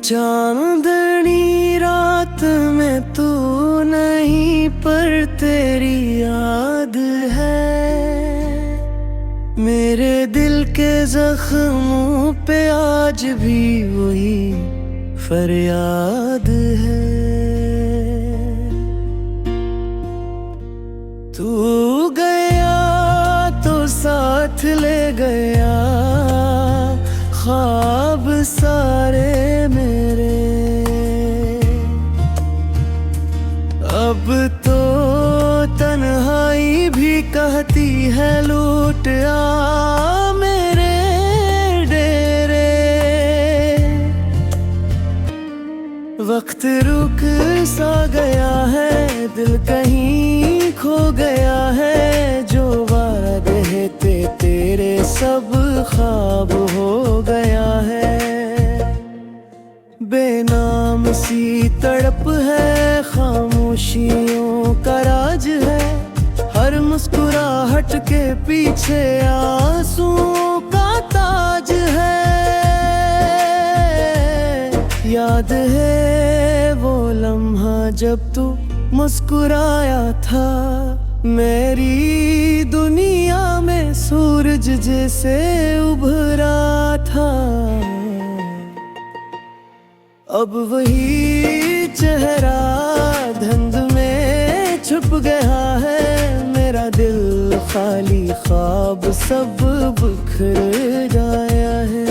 चांदनी रात में तू नहीं पर तेरी याद है। मेरे दिल के जख्मों पे आज भी वही फरियाद है। तू गया तो साथ ले गया ख्वाब सारे मेरे। अब तो तन्हाई भी कहती है लूट आ मेरे डेरे। वक्त रुक सा गया है, दिल कहीं खो गया है। जो वादे थे तेरे सब ख्वाब हो गया है। बेनाम सी तड़प है, खामोशियों का राज है। हर मुस्कुराहट के पीछे आंसुओं का ताज है। याद है वो लम्हा जब तू मुस्कुराया था। मेरी दुनिया में सूरज जैसे उभरा था। अब वही चेहरा धुंध में छुप गया है। मेरा दिल खाली ख्वाब सब बिखर गया है।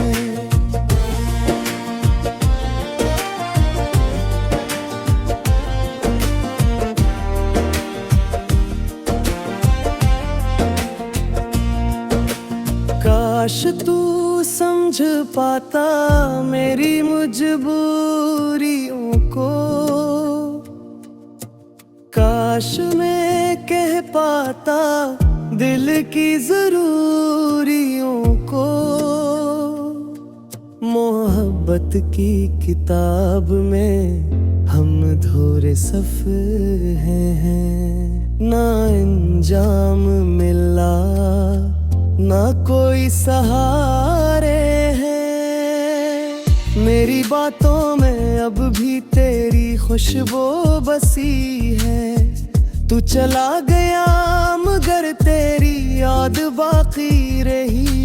काश तू समझ पाता मेरी मजबूरियों को। काश मैं कह पाता दिल की जरूरियों को। मोहब्बत की किताब में हम धोरे सफ़र हैं। ना इंजाम मिला ना कोई सहारे हैं। मेरी बातों में अब भी तेरी खुशबू बसी है। तू चला गया मगर तेरी याद बाकी रही।